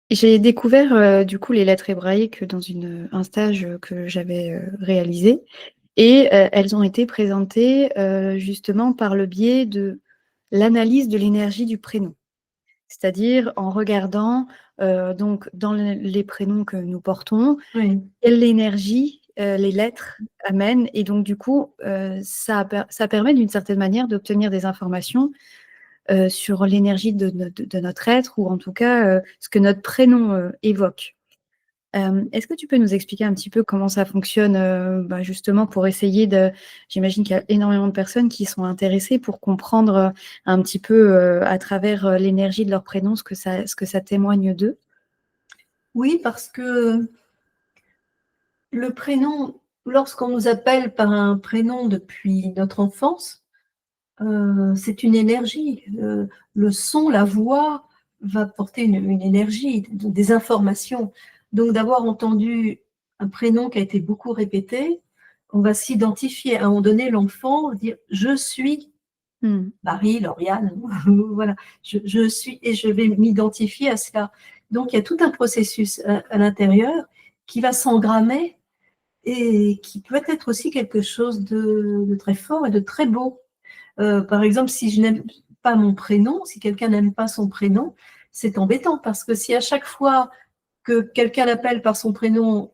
J'ai découvert du coup les lettres hébraïques dans un stage que j'avais réalisé et elles ont été présentées justement par le biais de l'analyse de l'énergie du prénom. C'est-à-dire en regardant donc dans les prénoms que nous portons, Oui. quelle énergie les lettres amènent. Et donc du coup, ça permet d'une certaine manière d'obtenir des informations sur l'énergie de notre être, ou en tout cas ce que notre prénom évoque. Est-ce que tu peux nous expliquer un petit peu comment ça fonctionne, justement pour essayer de... J'imagine qu'il y a énormément de personnes qui sont intéressées pour comprendre un petit peu à travers l'énergie de leur prénom ce que ça témoigne d'eux. Oui, parce que le prénom, lorsqu'on nous appelle par un prénom depuis notre enfance, c'est une énergie. Le son, la voix va porter une énergie, des informations. Donc d'avoir entendu un prénom qui a été beaucoup répété, on va s'identifier. À un moment donné, l'enfant va dire « je suis Marie, Lauriane », voilà, je suis, et je vais m'identifier à cela. Donc il y a tout un processus à l'intérieur qui va s'engrammer et qui peut être aussi quelque chose de très fort et de très beau. Par exemple, si je n'aime pas mon prénom, si quelqu'un n'aime pas son prénom, c'est embêtant parce que si à chaque fois que quelqu'un l'appelle par son prénom,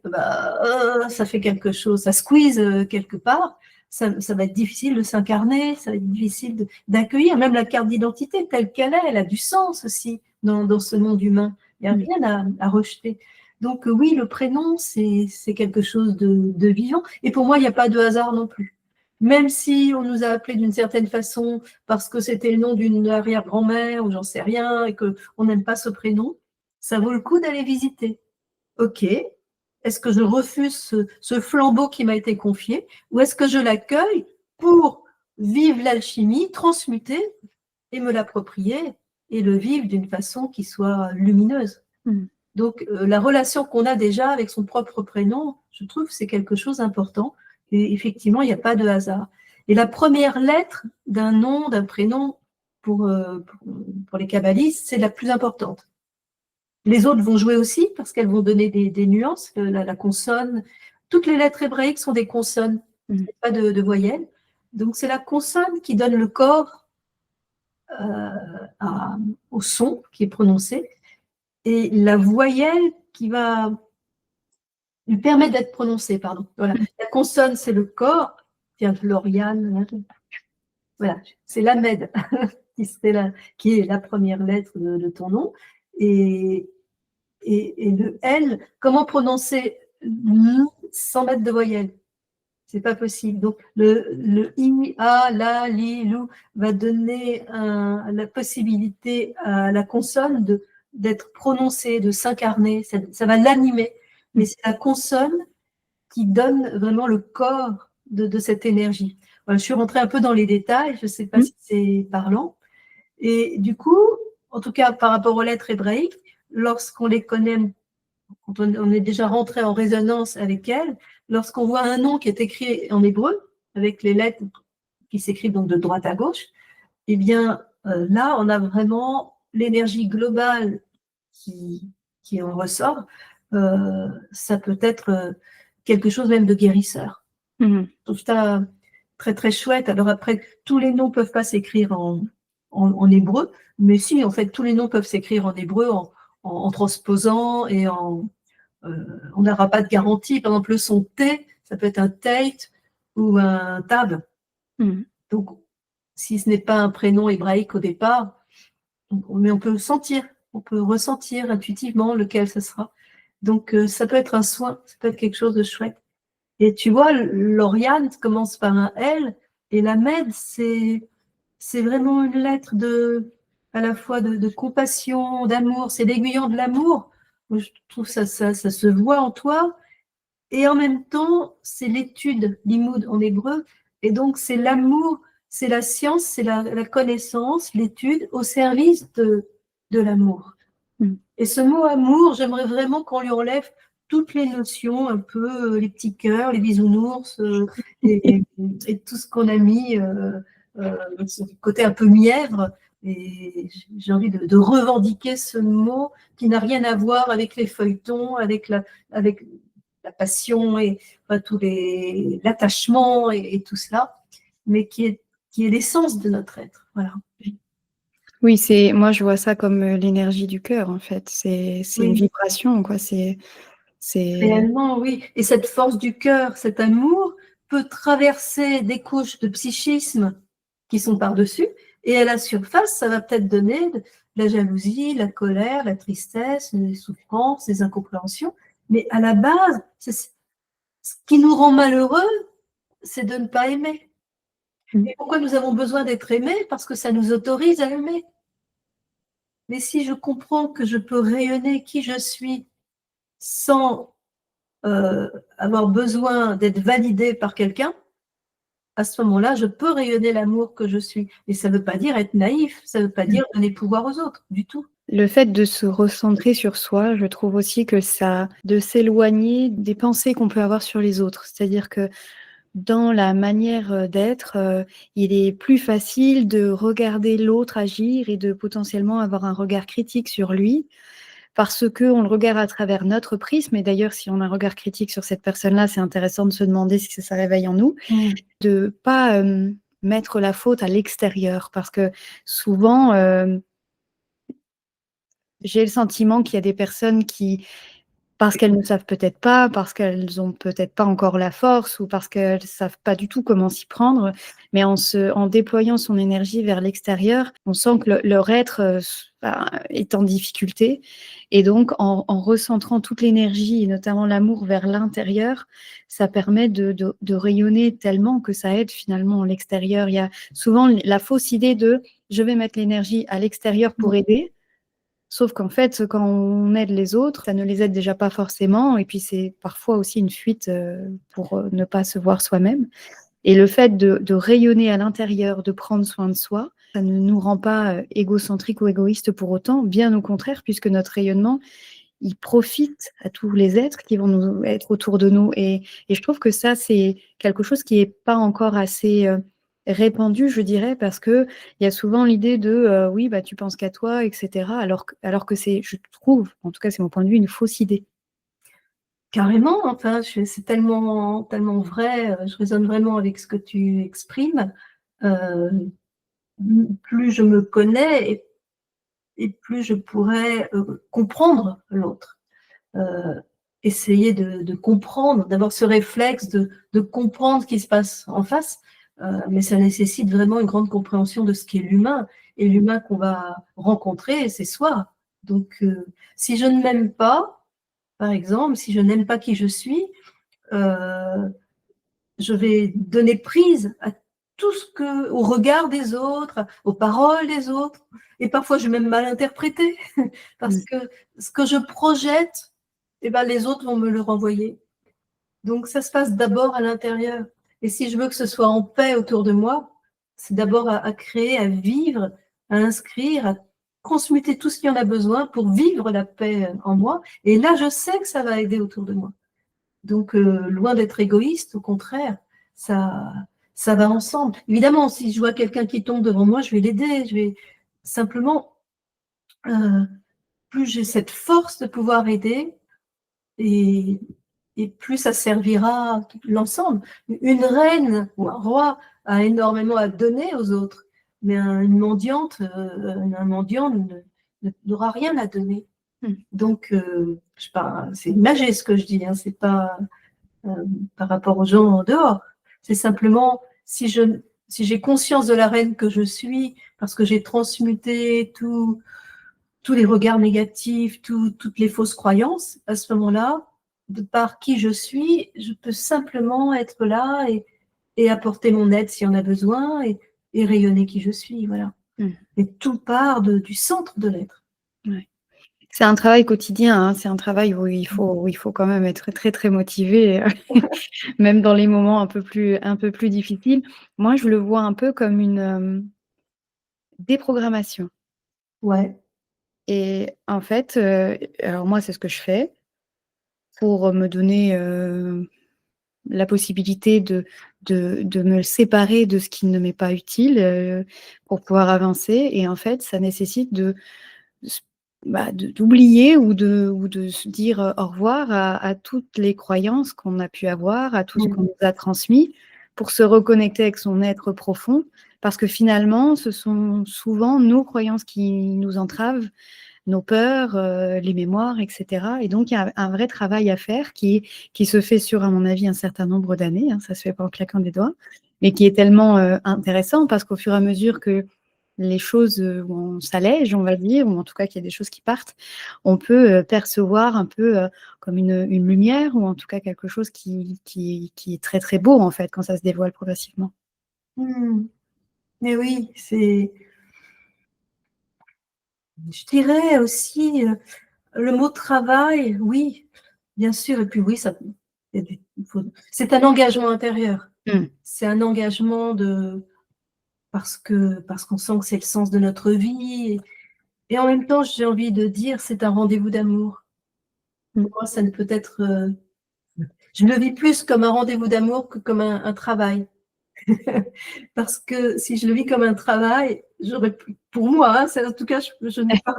ça fait quelque chose, ça squeeze quelque part, ça va être difficile de s'incarner, ça va être difficile d'accueillir, même la carte d'identité telle qu'elle est, elle a du sens aussi dans ce monde humain. Il n'y a rien à rejeter. Donc oui, le prénom, c'est quelque chose de vivant. Et pour moi, il n'y a pas de hasard non plus. Même si on nous a appelés d'une certaine façon parce que c'était le nom d'une arrière-grand-mère ou j'en sais rien et qu'on n'aime pas ce prénom, ça vaut le coup d'aller visiter. Ok, est-ce que je refuse ce flambeau qui m'a été confié ou est-ce que je l'accueille pour vivre l'alchimie, transmuter et me l'approprier et le vivre d'une façon qui soit lumineuse. Donc, la relation qu'on a déjà avec son propre prénom, je trouve que c'est quelque chose d'important. Et effectivement, il n'y a pas de hasard. Et la première lettre d'un nom, d'un prénom, pour les kabbalistes, c'est la plus importante. Les autres vont jouer aussi parce qu'elles vont donner des nuances, la consonne. Toutes les lettres hébraïques sont des consonnes, pas de voyelles. Donc, c'est la consonne qui donne le corps au son qui est prononcé et la voyelle qui va lui permettre d'être prononcée, pardon. Voilà. La consonne, c'est le corps. Tiens, Lauriane, voilà, c'est l'Ahmed qui est la première lettre de ton nom. Et le L, comment prononcer L sans mettre de voyelle? C'est pas possible. Donc, le I, A, La, Li, Lou va donner la possibilité à la consonne d'être prononcée, de s'incarner. Ça va l'animer. Mais c'est la consonne qui donne vraiment le corps de cette énergie. Voilà, je suis rentrée un peu dans les détails. Je ne sais pas si c'est parlant. Et du coup, en tout cas, par rapport aux lettres hébraïques, lorsqu'on les connaît, quand on est déjà rentré en résonance avec elles, lorsqu'on voit un nom qui est écrit en hébreu, avec les lettres qui s'écrivent donc de droite à gauche, eh bien, là, on a vraiment l'énergie globale qui en ressort. Ça peut être quelque chose même de guérisseur. Je trouve ça très, très chouette. Alors après, tous les noms ne peuvent pas s'écrire en hébreu, mais si, en fait, tous les noms peuvent s'écrire en hébreu en transposant et on n'aura pas de garantie. Par exemple, le son T, ça peut être un Tate ou un Tab. Donc, si ce n'est pas un prénom hébraïque au départ, mais on peut sentir, on peut ressentir intuitivement lequel ce sera. Donc, ça peut être un soin, ça peut être quelque chose de chouette. Et tu vois, Lauriane commence par un L, et la Med, c'est vraiment une lettre à la fois de compassion, d'amour, c'est l'aiguillon de l'amour. Je trouve ça se voit en toi, et en même temps, c'est l'étude, l'imoud en hébreu, et donc c'est l'amour, c'est la science, c'est la connaissance, l'étude au service de l'amour. Et ce mot amour, j'aimerais vraiment qu'on lui enlève toutes les notions, un peu les petits cœurs, les bisounours, et tout ce qu'on a mis, ce côté un peu mièvre. Et j'ai envie de revendiquer ce mot qui n'a rien à voir avec les feuilletons, avec la passion et enfin, l'attachement et tout cela, mais qui est l'essence de notre être. Voilà. Oui, moi je vois ça comme l'énergie du cœur en fait. C'est une Oui, vibration, quoi. C'est réellement, oui. Et cette force du cœur, cet amour, peut traverser des couches de psychisme qui sont par-dessus, et à la surface, ça va peut-être donner de la jalousie, la colère, la tristesse, les souffrances, les incompréhensions. Mais à la base, ce qui nous rend malheureux, c'est de ne pas aimer. Et pourquoi nous avons besoin d'être aimés? Parce que ça nous autorise à aimer. Mais si je comprends que je peux rayonner qui je suis sans avoir besoin d'être validée par quelqu'un, à ce moment-là, je peux rayonner l'amour que je suis. Et ça ne veut pas dire être naïf, ça ne veut pas dire donner pouvoir aux autres, du tout. le fait de se recentrer sur soi, je trouve aussi que de s'éloigner des pensées qu'on peut avoir sur les autres. C'est-à-dire que dans la manière d'être, il est plus facile de regarder l'autre agir et de potentiellement avoir un regard critique sur lui, parce qu'on le regarde à travers notre prisme. Et d'ailleurs, si on a un regard critique sur cette personne-là, c'est intéressant de se demander ce que ça réveille en nous, de ne pas mettre la faute à l'extérieur, parce que souvent, j'ai le sentiment qu'il y a des personnes qui, parce qu'elles ne savent peut-être pas, parce qu'elles n'ont peut-être pas encore la force ou parce qu'elles ne savent pas du tout comment s'y prendre, mais en déployant son énergie vers l'extérieur, on sent que leur être est en difficulté. Et donc, en recentrant toute l'énergie, et notamment l'amour, vers l'intérieur, ça permet de rayonner tellement que ça aide finalement l'extérieur. Il y a souvent la fausse idée de je vais mettre l'énergie à l'extérieur pour aider. Sauf qu'en fait, quand on aide les autres, ça ne les aide déjà pas forcément. Et puis, c'est parfois aussi une fuite pour ne pas se voir soi-même. Et le fait de rayonner à l'intérieur, de prendre soin de soi, ça ne nous rend pas égocentriques ou égoïstes pour autant. Bien au contraire, puisque notre rayonnement, il profite à tous les êtres qui vont nous être autour de nous. Et je trouve que ça, c'est quelque chose qui n'est pas encore assez répandu, je dirais, parce qu'il y a souvent l'idée de oui, bah, tu penses qu'à toi, etc. Alors que c'est, je trouve, en tout cas, c'est mon point de vue, une fausse idée. Carrément, enfin, c'est tellement, tellement vrai, je résonne vraiment avec ce que tu exprimes. Euh, Plus je me connais et plus je pourrais comprendre l'autre. Essayer de comprendre, d'avoir ce réflexe de comprendre ce qui se passe en face, mais ça nécessite vraiment une grande compréhension de ce qu'est l'humain. Et l'humain qu'on va rencontrer, c'est soi. Donc, si je ne m'aime pas, par exemple, si je n'aime pas qui je suis, euh, je vais donner prise à tout ce que, au regard des autres, aux paroles des autres, et parfois je vais même mal interpréter, parce que ce que je projette, eh ben, les autres vont me le renvoyer. Donc ça se passe d'abord à l'intérieur. Et si je veux que ce soit en paix autour de moi, c'est d'abord à créer, à vivre, à inscrire, à transmuter tout ce qui en a besoin pour vivre la paix en moi. Et là, je sais que ça va aider autour de moi. Donc, loin d'être égoïste, au contraire, ça, ça va ensemble. Évidemment, si je vois quelqu'un qui tombe devant moi, je vais l'aider. Je vais simplement, euh, plus j'ai cette force de pouvoir aider, et, et plus ça servira l'ensemble. Une reine ou un roi a énormément à donner aux autres, mais une mendiante, un mendiant n'aura rien à donner. Donc, je sais pas, c'est imagé ce que je dis, hein, c'est pas par rapport aux gens en dehors. C'est simplement si j'ai conscience de la reine que je suis, parce que j'ai transmuté tous les regards négatifs, toutes les fausses croyances, à ce moment-là, de par qui je suis, je peux simplement être là et apporter mon aide s'il y en a besoin et rayonner qui je suis. Voilà. Et tout part du centre de l'être. Ouais. C'est un travail quotidien, hein. C'est un travail où il faut quand même être très, très motivé, même dans les moments un peu plus difficiles. Moi, je le vois un peu comme une déprogrammation. Ouais. Et en fait, alors moi, c'est ce que je fais pour me donner la possibilité de me séparer de ce qui ne m'est pas utile pour pouvoir avancer. Et en fait, ça nécessite d'oublier ou de se dire au revoir à toutes les croyances qu'on a pu avoir, à tout ce qu'on nous a transmis, pour se reconnecter avec son être profond. Parce que finalement, ce sont souvent nos croyances qui nous entravent, nos peurs, les mémoires, etc. Et donc, il y a un vrai travail à faire qui se fait sur, à mon avis, un certain nombre d'années. Hein, ça se fait pas en claquant des doigts, mais qui est tellement intéressant parce qu'au fur et à mesure que les choses on s'allège, on va dire, ou en tout cas qu'il y a des choses qui partent, on peut percevoir un peu comme une lumière, ou en tout cas quelque chose qui est très très beau en fait quand ça se dévoile progressivement. Mais oui, je dirais aussi le mot travail, oui, bien sûr, et puis oui, c'est un engagement intérieur. C'est un engagement parce qu'on sent que c'est le sens de notre vie. Et en même temps, j'ai envie de dire, c'est un rendez-vous d'amour. Pour moi, ça ne peut être... je le vis plus comme un rendez-vous d'amour que comme un travail. Parce que si je le vis comme un travail, pour moi, hein, en tout cas, je n'ai pas,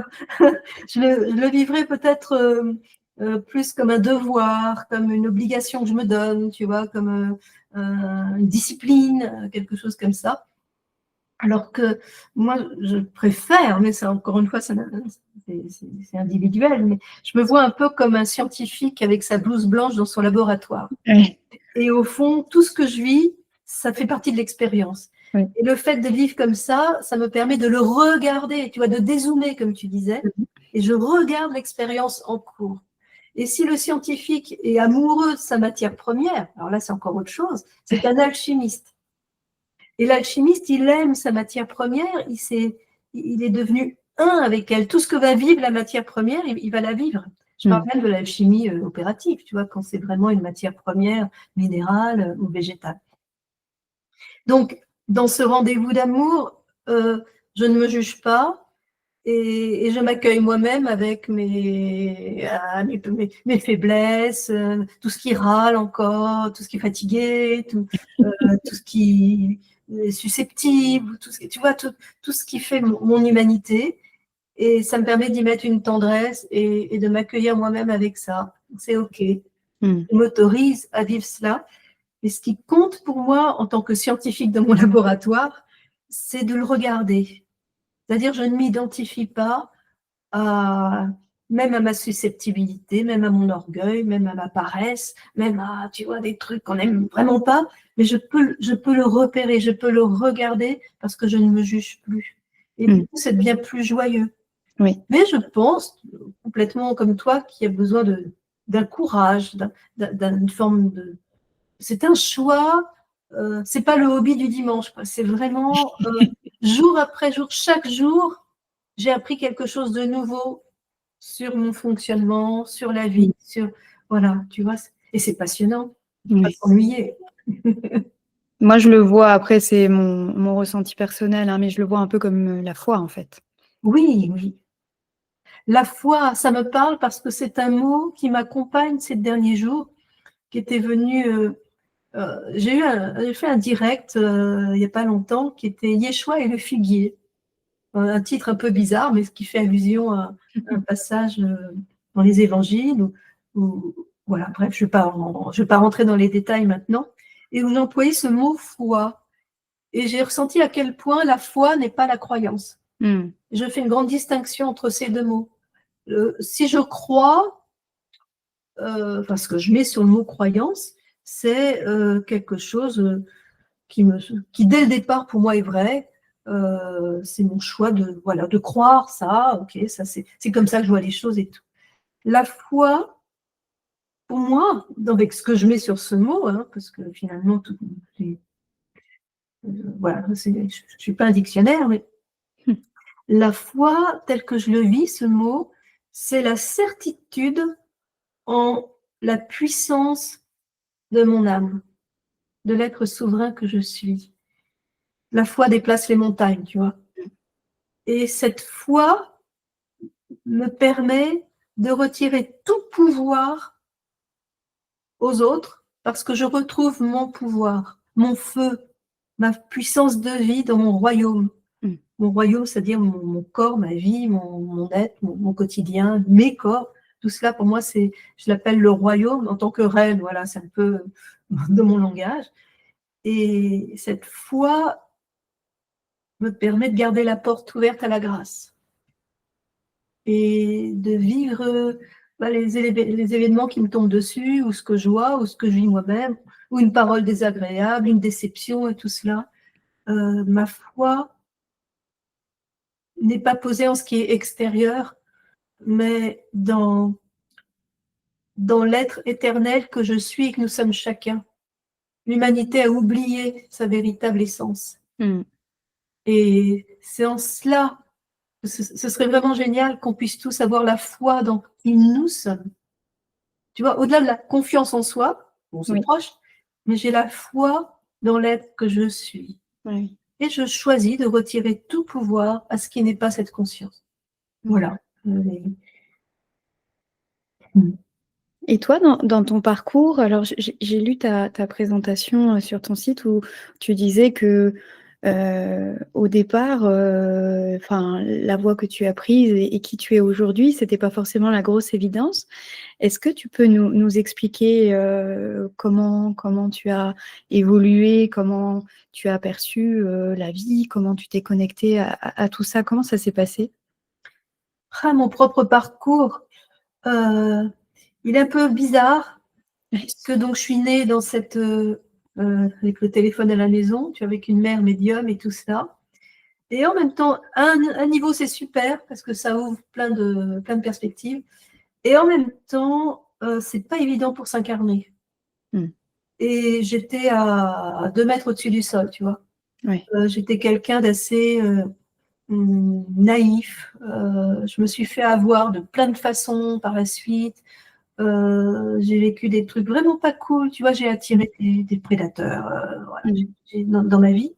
je le vivrais peut-être plus comme un devoir, comme une obligation que je me donne, tu vois, comme une discipline, quelque chose comme ça. Alors que moi, je préfère, mais ça, encore une fois, c'est individuel, mais je me vois un peu comme un scientifique avec sa blouse blanche dans son laboratoire. Oui. Et au fond, tout ce que je vis, ça fait partie de l'expérience. Oui. Et le fait de vivre comme ça me permet de le regarder, tu vois, de dézoomer, comme tu disais, et je regarde l'expérience en cours. Et si le scientifique est amoureux de sa matière première, alors là, c'est encore autre chose, c'est un alchimiste. Et l'alchimiste, il aime sa matière première, il est devenu un avec elle. Tout ce que va vivre la matière première, il va la vivre. Je parle même de l'alchimie opérative, tu vois, quand c'est vraiment une matière première minérale ou végétale. Donc, dans ce rendez-vous d'amour, je ne me juge pas et je m'accueille moi-même avec mes faiblesses, tout ce qui râle encore, tout ce qui est fatigué, tout ce qui est susceptible, tu vois, tout ce qui fait mon humanité. Et ça me permet d'y mettre une tendresse et de m'accueillir moi-même avec ça. C'est OK. Je m'autorise à vivre cela. Et ce qui compte pour moi, en tant que scientifique dans mon laboratoire, c'est de le regarder. C'est-à-dire, je ne m'identifie pas même à ma susceptibilité, même à mon orgueil, même à ma paresse, même à, tu vois, des trucs qu'on n'aime vraiment pas, mais je peux le repérer, je peux le regarder parce que je ne me juge plus. Et du coup, c'est bien plus joyeux. Oui. Mais je pense, complètement comme toi, qu'il y a besoin d'un courage, d'une forme de... C'est un choix, c'est pas le hobby du dimanche, quoi. C'est vraiment jour après jour, chaque jour, j'ai appris quelque chose de nouveau sur mon fonctionnement, sur la vie, voilà, tu vois, et c'est passionnant, on va s'ennuyer. Moi, je le vois, après, c'est mon ressenti personnel, hein, mais je le vois un peu comme la foi, en fait. Oui, oui. La foi, ça me parle parce que c'est un mot qui m'accompagne ces derniers jours, qui était venu... j'ai fait un direct il n'y a pas longtemps qui était Yeshua et le figuier. Un titre un peu bizarre, mais qui fait allusion à un passage dans les évangiles. Voilà, bref, je ne vais pas rentrer dans les détails maintenant. Et où j'employais ce mot foi. Et j'ai ressenti à quel point la foi n'est pas la croyance. Je fais une grande distinction entre ces deux mots. Si je crois, parce que je mets sur le mot croyance, c'est quelque chose qui, dès le départ, pour moi, est vrai. C'est mon choix de croire ça. Ok, ça c'est comme ça que je vois les choses et tout. La foi, pour moi, avec ce que je mets sur ce mot, hein, parce que finalement, voilà, je ne suis pas un dictionnaire, mais la foi, telle que je le vis, ce mot, c'est la certitude en la puissance de mon âme, de l'être souverain que je suis. La foi déplace les montagnes, tu vois. Et cette foi me permet de retirer tout pouvoir aux autres parce que je retrouve mon pouvoir. mon feu, ma puissance de vie dans mon royaume. Mm. Mon royaume, c'est-à-dire mon corps, ma vie, mon être, mon quotidien, mes corps. Tout cela, pour moi, je l'appelle le royaume en tant que reine. Voilà, c'est un peu de mon langage. Et cette foi me permet de garder la porte ouverte à la grâce et de vivre les événements qui me tombent dessus, ou ce que je vois, ou ce que je vis moi-même, ou une parole désagréable, une déception et tout cela. Ma foi n'est pas posée en ce qui est extérieur, mais dans l'être éternel que je suis et que nous sommes chacun. L'humanité a oublié sa véritable essence. Mm. Et c'est en cela que ce serait vraiment génial qu'on puisse tous avoir la foi dans qui nous sommes. Tu vois, au-delà de la confiance en soi, bon, c'est Oui. proche, mais j'ai la foi dans l'être que je suis. Oui. Et je choisis de retirer tout pouvoir à ce qui n'est pas cette conscience. Voilà. Et toi, dans ton parcours, alors j'ai lu ta présentation sur ton site où tu disais que au départ, la voie que tu as prise et qui tu es aujourd'hui, c'était pas forcément la grosse évidence. Est-ce que tu peux nous expliquer comment tu as évolué, comment tu as perçu la vie, comment tu t'es connecté à tout ça, comment ça s'est passé? Mon propre parcours, il est un peu bizarre, puisque donc je suis née dans cette, avec le téléphone à la maison, tu vois, avec une mère médium et tout ça. Et en même temps, à un niveau, c'est super, parce que ça ouvre plein de perspectives. Et en même temps, c'est pas évident pour s'incarner. Mm. Et j'étais à 2 mètres au-dessus du sol, tu vois. Oui. J'étais quelqu'un d'assez naïf. Je me suis fait avoir de plein de façons par la suite. J'ai vécu des trucs vraiment pas cool. Tu vois, j'ai attiré des prédateurs voilà, dans ma vie.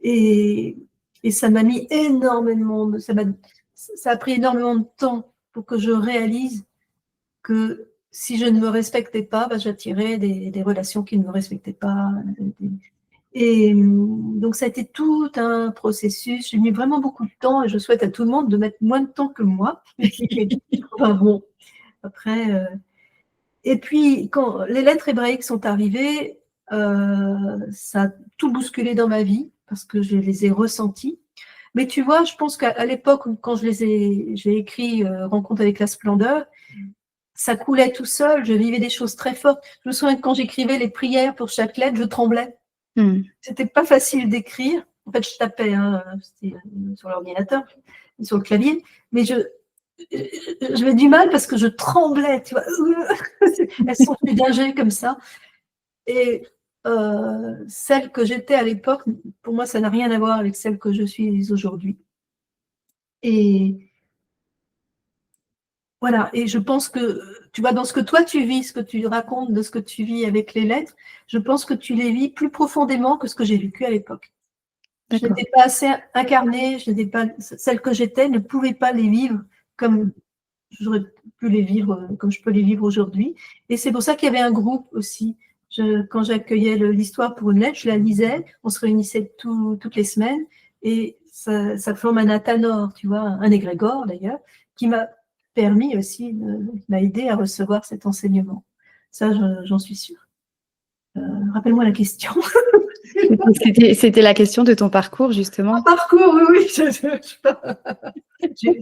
Et ça m'a mis énormément, ça a pris énormément de temps pour que je réalise que si je ne me respectais pas, j'attirais des relations qui ne me respectaient pas. Et donc, ça a été tout un processus. J'ai mis vraiment beaucoup de temps et je souhaite à tout le monde de mettre moins de temps que moi. Enfin bon, après. Et puis, quand les lettres hébraïques sont arrivées, ça a tout bousculé dans ma vie parce que je les ai ressenties. Mais tu vois, je pense qu'à l'époque, quand j'ai écrit Rencontre avec la splendeur, ça coulait tout seul, je vivais des choses très fortes. Je me souviens que quand j'écrivais les prières pour chaque lettre, je tremblais. C'était pas facile d'écrire. En fait, je tapais sur l'ordinateur, sur le clavier, mais j'avais du mal parce que je tremblais, tu vois. Elles sont dégagées comme ça. Et celle que j'étais à l'époque, pour moi, ça n'a rien à voir avec celle que je suis aujourd'hui. Et voilà, et je pense que, tu vois, dans ce que toi tu vis, ce que tu racontes de ce que tu vis avec les lettres, je pense que tu les vis plus profondément que ce que j'ai vécu à l'époque. Je n'étais pas assez incarnée, celle que j'étais ne pouvait pas les vivre comme j'aurais pu les vivre, comme je peux les vivre aujourd'hui. Et c'est pour ça qu'il y avait un groupe aussi. Quand j'accueillais l'histoire pour une lettre, je la lisais, on se réunissait toutes les semaines, et ça forme un athanor, tu vois, un égrégore d'ailleurs, qui m'a permis aussi, m'a aidé à recevoir cet enseignement. Ça, j'en suis sûre. Rappelle-moi la question. C'était la question de ton parcours, justement. Parcours, oui.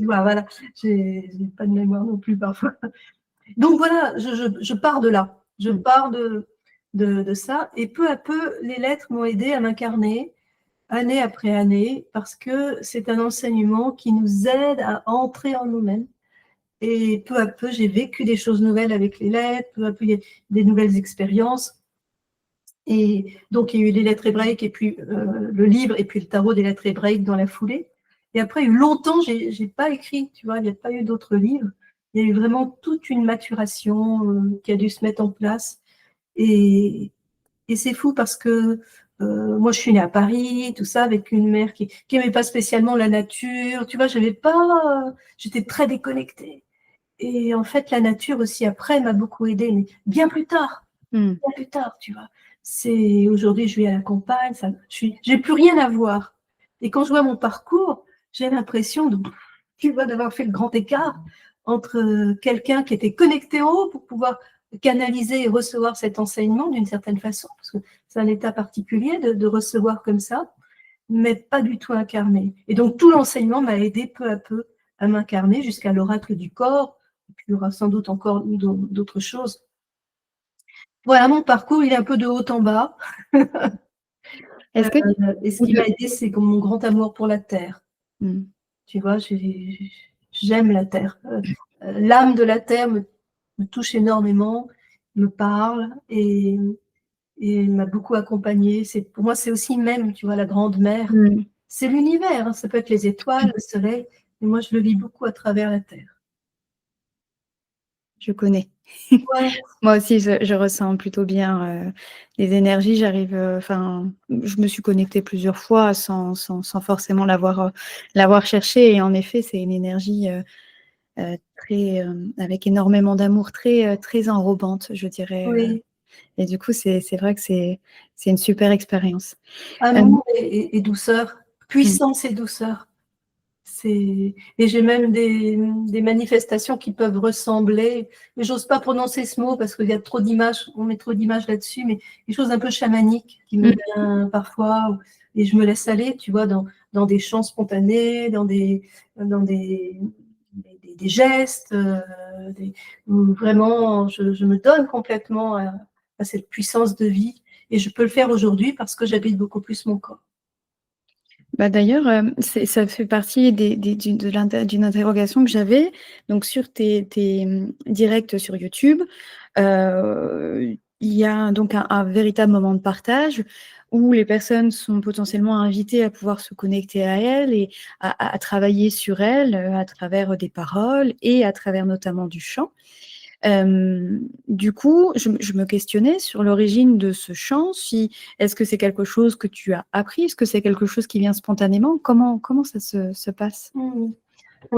Voilà, j'ai pas de mémoire non plus parfois. Donc voilà, je pars de là. Je pars de ça. Et peu à peu, les lettres m'ont aidé à m'incarner, année après année, parce que c'est un enseignement qui nous aide à entrer en nous-mêmes. Et peu à peu, j'ai vécu des choses nouvelles avec les lettres, peu à peu, il y a des nouvelles expériences. Et donc, il y a eu les lettres hébraïques, et puis le livre, et puis le tarot des lettres hébraïques dans la foulée. Et après, il y a eu longtemps, j'ai pas écrit, tu vois, il n'y a pas eu d'autres livres. Il y a eu vraiment toute une maturation qui a dû se mettre en place. Et c'est fou parce que moi, je suis née à Paris, tout ça, avec une mère qui n'aimait pas spécialement la nature. Tu vois, j'étais très déconnectée. Et en fait, la nature aussi, après, m'a beaucoup aidée, mais bien plus tard, tu vois. Aujourd'hui, je vis à la campagne, j'ai plus rien à voir. Et quand je vois mon parcours, j'ai l'impression d'avoir fait le grand écart entre quelqu'un qui était connecté en haut pour pouvoir canaliser et recevoir cet enseignement d'une certaine façon, parce que c'est un état particulier de recevoir comme ça, mais pas du tout incarné. Et donc, tout l'enseignement m'a aidé peu à peu à m'incarner jusqu'à l'oracle du corps. Et puis, il y aura sans doute encore d'autres choses. Voilà, mon parcours, il est un peu de haut en bas. Est-ce que Et ce qui m'a aidé, c'est comme mon grand amour pour la terre. Tu vois, j'aime la terre. L'âme de la terre me touche énormément, me parle et m'a beaucoup accompagnée. Pour moi, c'est aussi même, tu vois, la grande mer. C'est l'univers, hein. Ça peut être les étoiles, le soleil, mais moi, je le vis beaucoup à travers la terre. Je connais. Ouais. Moi aussi, je ressens plutôt bien les énergies. Je me suis connectée plusieurs fois sans forcément l'avoir cherché. Et en effet, c'est une énergie très, avec énormément d'amour, très enrobante, je dirais. Oui. Et du coup, c'est vrai que c'est une super expérience. Amour et douceur, puissance et douceur. Et j'ai même des manifestations qui peuvent ressembler, mais j'ose pas prononcer ce mot parce qu'il y a trop d'images, on met trop d'images là-dessus, mais des choses un peu chamaniques qui me viennent parfois, et je me laisse aller, tu vois, dans des chants spontanés, dans des gestes, où vraiment je me donne complètement à cette puissance de vie, et je peux le faire aujourd'hui parce que j'habite beaucoup plus mon corps. Bah, d'ailleurs, ça fait partie d'une interrogation que j'avais. Donc sur tes directs sur YouTube, il y a donc un véritable moment de partage où les personnes sont potentiellement invitées à pouvoir se connecter à elles et à travailler sur elles, à travers des paroles et à travers notamment du chant. Du coup, je me questionnais sur l'origine de ce chant. Est-ce que c'est quelque chose que tu as appris? Est-ce que c'est quelque chose qui vient spontanément? Comment ça se passe? Bon,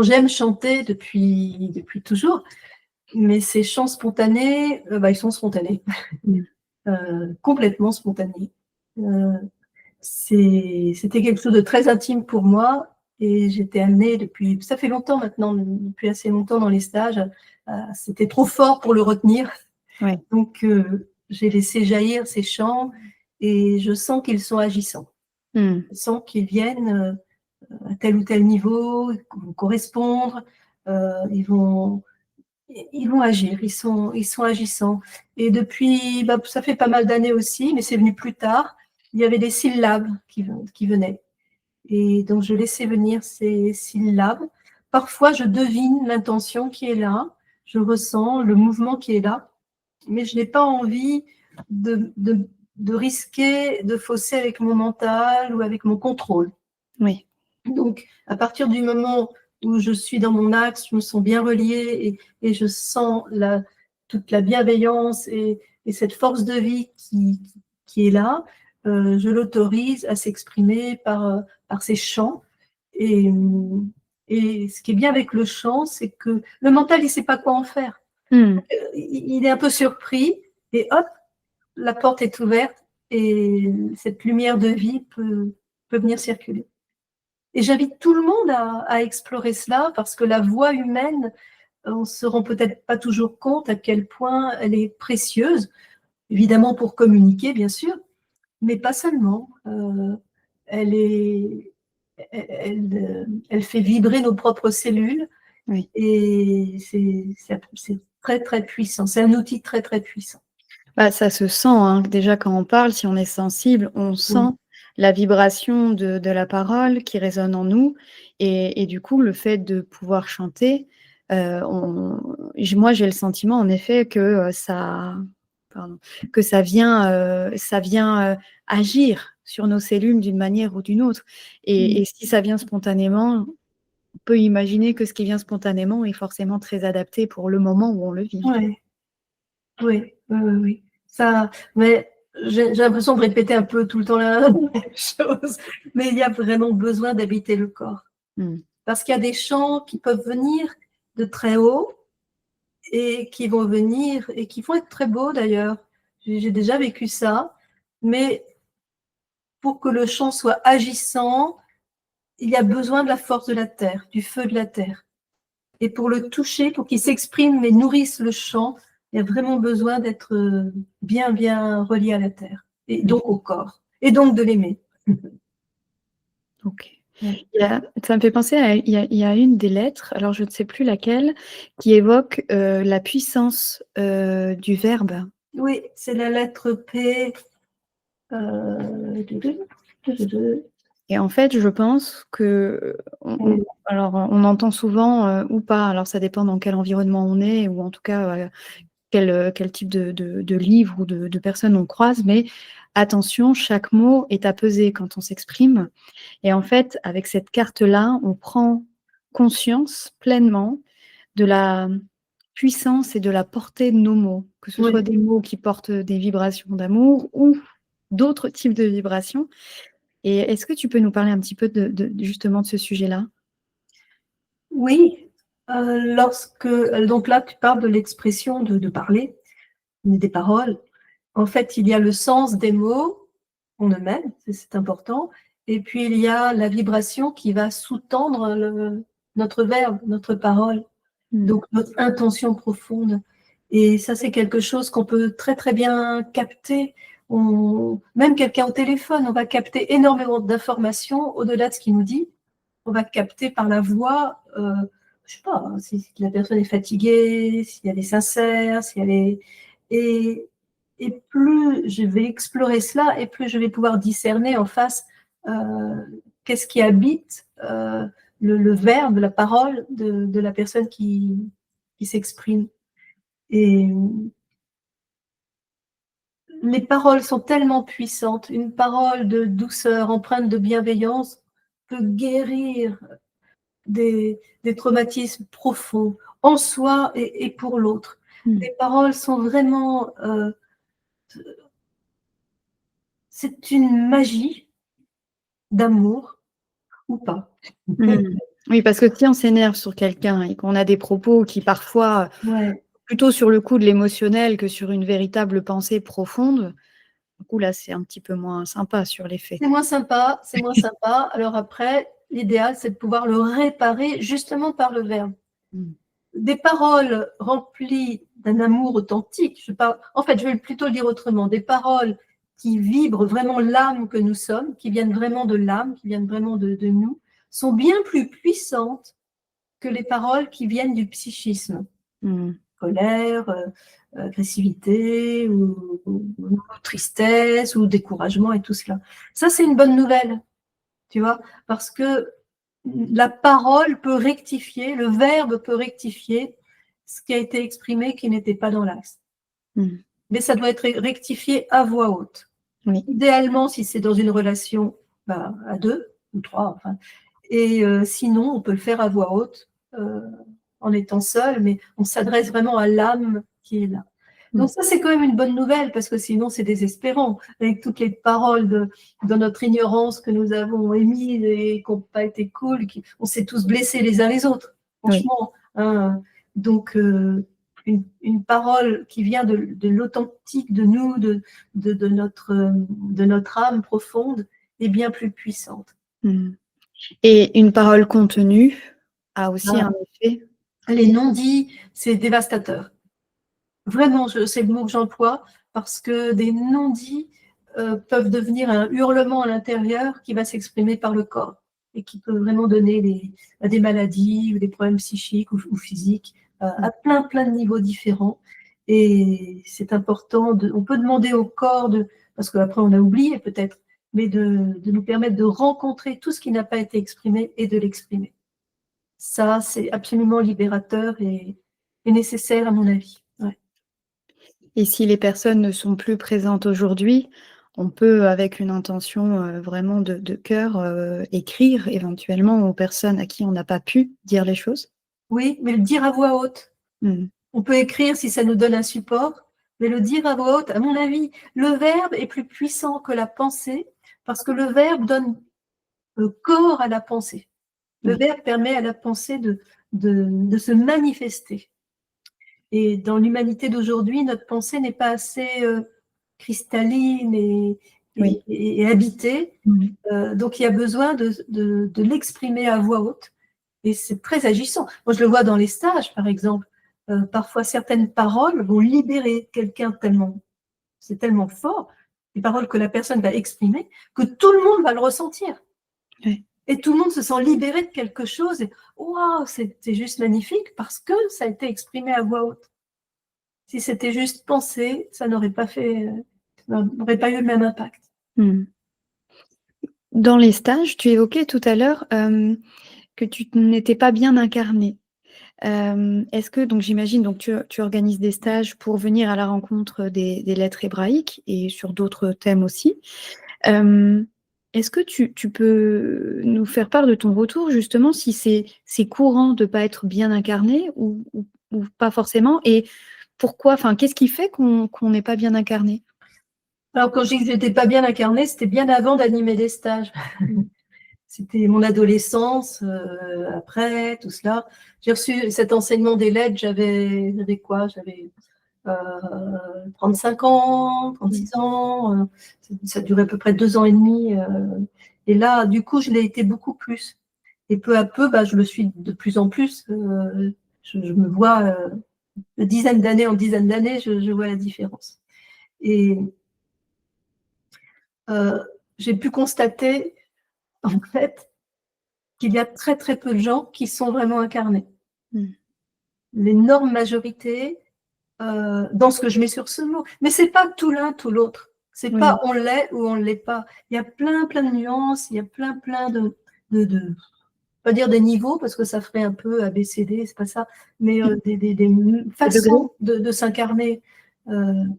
j'aime chanter depuis toujours, mais ces chants spontanés, ils sont spontanés, complètement spontanés. C'était quelque chose de très intime pour moi, et j'étais amenée ça fait longtemps maintenant, depuis assez longtemps dans les stages, c'était trop fort pour le retenir. Ouais. Donc, j'ai laissé jaillir ces chants et je sens qu'ils sont agissants. Je sens qu'ils viennent à tel ou tel niveau, vont correspondre, ils vont agir, ils sont agissants. Et depuis, ça fait pas mal d'années aussi, mais c'est venu plus tard, il y avait des syllabes qui venaient. Et donc, je laissais venir ces syllabes. Parfois, je devine l'intention qui est là, je ressens le mouvement qui est là, mais je n'ai pas envie de risquer de fausser avec mon mental ou avec mon contrôle. Oui. Donc, à partir du moment où je suis dans mon axe, je me sens bien reliée et je sens toute la bienveillance et cette force de vie qui est là, je l'autorise à s'exprimer par ces chants. Et ce qui est bien avec le chant, c'est que le mental, il ne sait pas quoi en faire. Il est un peu surpris et hop, la porte est ouverte et cette lumière de vie peut venir circuler. Et j'invite tout le monde à explorer cela, parce que la voix humaine, on ne se rend peut-être pas toujours compte à quel point elle est précieuse, évidemment pour communiquer, bien sûr, mais pas seulement. Elle fait vibrer nos propres cellules, Oui. et c'est très, très puissant. C'est un outil très, très puissant. Bah, ça se sent, hein. Déjà, quand on parle, si on est sensible, on sent la vibration de la parole qui résonne en nous. Et du coup, le fait de pouvoir chanter, moi, j'ai le sentiment, en effet, que ça vient agir sur nos cellules d'une manière ou d'une autre. Et si ça vient spontanément, on peut imaginer que ce qui vient spontanément est forcément très adapté pour le moment où on le vit. Oui. Mais j'ai l'impression de répéter un peu tout le temps la même chose, mais il y a vraiment besoin d'habiter le corps. Parce qu'il y a des chants qui peuvent venir de très haut et qui vont venir et qui vont être très beaux d'ailleurs. J'ai déjà vécu ça. mais pour que le chant soit agissant, il y a besoin de la force de la terre, du feu de la terre. Et pour le toucher, pour qu'il s'exprime et nourrisse le chant, il y a vraiment besoin d'être bien, bien relié à la terre, et donc au corps, et donc de l'aimer. Ok. Ouais. Ça me fait penser à il y a une des lettres, alors je ne sais plus laquelle, qui évoque la puissance du verbe. Oui, c'est la lettre P. Et en fait, je pense que, alors on entend souvent ou pas, alors ça dépend dans quel environnement on est, ou en tout cas quel type de livre ou de personnes on croise, mais attention, chaque mot est à peser quand on s'exprime. Et en fait, avec cette carte-là, on prend conscience pleinement de la puissance et de la portée de nos mots, que ce soit Oui. des mots qui portent des vibrations d'amour ou d'autres types de vibrations. Et est-ce que tu peux nous parler un petit peu justement de ce sujet-là? Oui, donc là, tu parles de l'expression de parler, des paroles. En fait, il y a le sens des mots en eux-mêmes, c'est important, et puis il y a la vibration qui va sous-tendre notre verbe, notre parole, donc notre intention profonde. Et ça, c'est quelque chose qu'on peut très très bien capter. Même quelqu'un au téléphone, on va capter énormément d'informations au-delà de ce qu'il nous dit. On va capter par la voix, je sais pas, si la personne est fatiguée, si elle est sincère, si elle est… Et plus je vais explorer cela, et plus je vais pouvoir discerner en face qu'est-ce qui habite le verbe, la parole de la personne qui s'exprime. Et les paroles sont tellement puissantes. Une parole de douceur, empreinte de bienveillance, peut guérir des traumatismes profonds en soi et pour l'autre. Les paroles sont vraiment… c'est une magie d'amour ou pas. Oui, parce que si on s'énerve sur quelqu'un et qu'on a des propos qui parfois, Ouais. plutôt sur le coup de l'émotionnel que sur une véritable pensée profonde, du coup là, c'est un petit peu moins sympa sur les faits. C'est moins sympa, c'est moins sympa. Alors après, l'idéal, c'est de pouvoir le réparer justement par le verbe. Des paroles remplies d'un amour authentique, en fait, je vais plutôt le dire autrement, des paroles qui vibrent vraiment l'âme que nous sommes, qui viennent vraiment de l'âme, qui viennent vraiment de nous, sont bien plus puissantes que les paroles qui viennent du psychisme. Colère, agressivité, ou tristesse, ou découragement et tout cela. Ça, c'est une bonne nouvelle, tu vois, parce que la parole peut rectifier, le verbe peut rectifier ce qui a été exprimé qui n'était pas dans l'axe. Mais ça doit être rectifié à voix haute. Oui. Idéalement, si c'est dans une relation à 2 ou 3, enfin. Et sinon, on peut le faire à voix haute en étant seul, mais on s'adresse vraiment à l'âme qui est là. Donc ça, c'est quand même une bonne nouvelle, parce que sinon, c'est désespérant, avec toutes les paroles de notre ignorance que nous avons émises et qui n'ont pas été cool, on s'est tous blessés les uns les autres, franchement. Oui. Hein. Donc, une parole qui vient de l'authentique de nous, de notre âme profonde, est bien plus puissante. Et une parole contenue a aussi un effet. Les non-dits, c'est dévastateur. Vraiment, c'est le mot que j'emploie, parce que des non-dits peuvent devenir un hurlement à l'intérieur qui va s'exprimer par le corps et qui peut vraiment donner des maladies ou des problèmes psychiques ou physiques à plein de niveaux différents. Et c'est important, on peut demander au corps, parce qu'après on a oublié peut-être, mais de nous permettre de rencontrer tout ce qui n'a pas été exprimé et de l'exprimer. Ça, c'est absolument libérateur et nécessaire à mon avis. Ouais. Et si les personnes ne sont plus présentes aujourd'hui, on peut, avec une intention vraiment de cœur, écrire éventuellement aux personnes à qui on n'a pas pu dire les choses? Oui, mais le dire à voix haute. On peut écrire si ça nous donne un support, mais le dire à voix haute, à mon avis, le verbe est plus puissant que la pensée, parce que le verbe donne corps à la pensée. Le verbe permet à la pensée de se manifester. Et dans l'humanité d'aujourd'hui, notre pensée n'est pas assez cristalline et Oui. habitée. Mmh. Donc, il y a besoin de l'exprimer à voix haute. Et c'est très agissant. Moi, je le vois dans les stages, par exemple. Parfois, certaines paroles vont libérer quelqu'un tellement, c'est tellement fort, les paroles que la personne va exprimer, que tout le monde va le ressentir. Ouais. Et tout le monde se sent libéré de quelque chose. Et waouh, c'est juste magnifique parce que ça a été exprimé à voix haute. Si c'était juste pensé, ça n'aurait pas eu le même impact. Mmh. Dans les stages, tu évoquais tout à l'heure, que tu n'étais pas bien incarnée. Est-ce que donc j'imagine donc tu organises des stages pour venir à la rencontre des lettres hébraïques et sur d'autres thèmes aussi. Hem, Est-ce que tu peux nous faire part de ton retour justement si c'est courant de pas être bien incarné ou pas forcément? Et pourquoi? Enfin, qu'est-ce qui fait qu'on n'est pas bien incarné? Alors, quand je dis que je n'étais pas bien incarnée, c'était bien avant d'animer des stages. C'était mon adolescence, après, tout cela. J'ai reçu cet enseignement des lettres, j'avais quoi? J'avais 35 ans, 36 ans. Ça durait à peu près 2 ans et demi. Et là, du coup, je l'ai été beaucoup plus. Et peu à peu, je le suis de plus en plus. Je me vois de dizaine d'années en dizaine d'années, je vois la différence. Et j'ai pu constater, en fait, qu'il y a très très peu de gens qui sont vraiment incarnés. Mmh. L'énorme majorité, dans ce que je mets sur ce mot, mais c'est pas tout l'un, tout l'autre. C'est Oui. pas on l'est ou on ne l'est pas. Il y a plein de nuances, il y a plein de pas dire des niveaux parce que ça ferait un peu ABCD, c'est pas ça, mais des façons de s'incarner. Il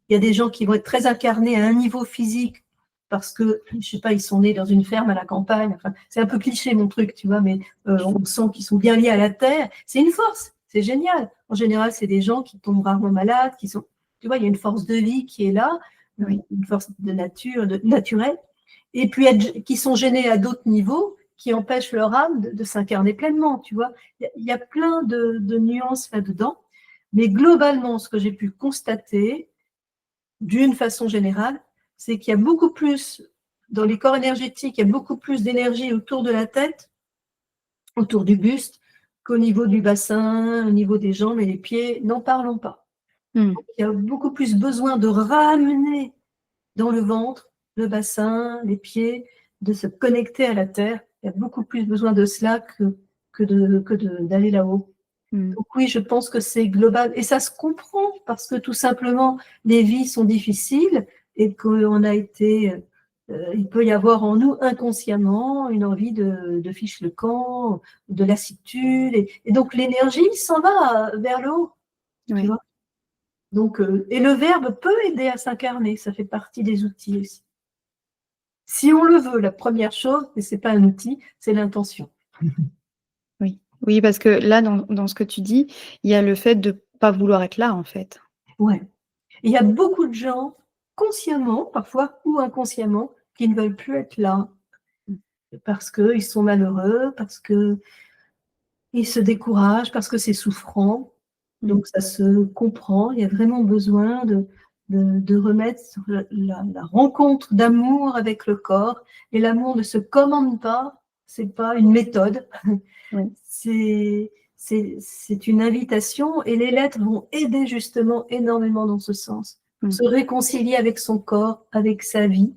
y a des gens qui vont être très incarnés à un niveau physique parce que, je sais pas, ils sont nés dans une ferme à la campagne. Enfin, c'est un peu cliché mon truc, tu vois, mais on sent qu'ils sont bien liés à la terre. C'est une force, c'est génial. En général, c'est des gens qui tombent rarement malades, qui sont, tu vois, il y a une force de vie qui est là, Oui. une force de nature, naturelle, et puis qui sont gênés à d'autres niveaux qui empêchent leur âme de s'incarner pleinement, tu vois. Il y a plein de nuances là-dedans, mais globalement, ce que j'ai pu constater, d'une façon générale, c'est qu'il y a beaucoup plus, dans les corps énergétiques, il y a beaucoup plus d'énergie autour de la tête, autour du buste, qu'au niveau du bassin, au niveau des jambes et des pieds. N'en parlons pas. Mmh. Il y a beaucoup plus besoin de ramener dans le ventre, le bassin, les pieds, de se connecter à la terre. Il y a beaucoup plus besoin de cela d'aller là-haut. Mmh. Donc oui, je pense que c'est global. Et ça se comprend parce que tout simplement, les vies sont difficiles et qu'on a été... il peut y avoir en nous inconsciemment une envie de fiche le camp, de lassitude. Et donc l'énergie s'en va vers le haut. Tu Ouais. vois. Donc, et le verbe peut aider à s'incarner. Ça fait partie des outils aussi. Si on le veut, la première chose, et ce n'est pas un outil, c'est l'intention. Oui. Oui, parce que là, dans ce que tu dis, il y a le fait de pas vouloir être là, en fait. Ouais. Il y a beaucoup de gens, consciemment, parfois, ou inconsciemment, qui ne veulent plus être là parce qu'ils sont malheureux, parce qu'ils se découragent, parce que c'est souffrant. Mmh. Donc, ça se comprend. Il y a vraiment besoin de remettre sur la rencontre d'amour avec le corps. Et l'amour ne se commande pas, ce n'est pas une méthode. Oui. C'est une invitation et les lettres vont aider justement énormément dans ce sens. Mmh. Se réconcilier avec son corps, avec sa vie,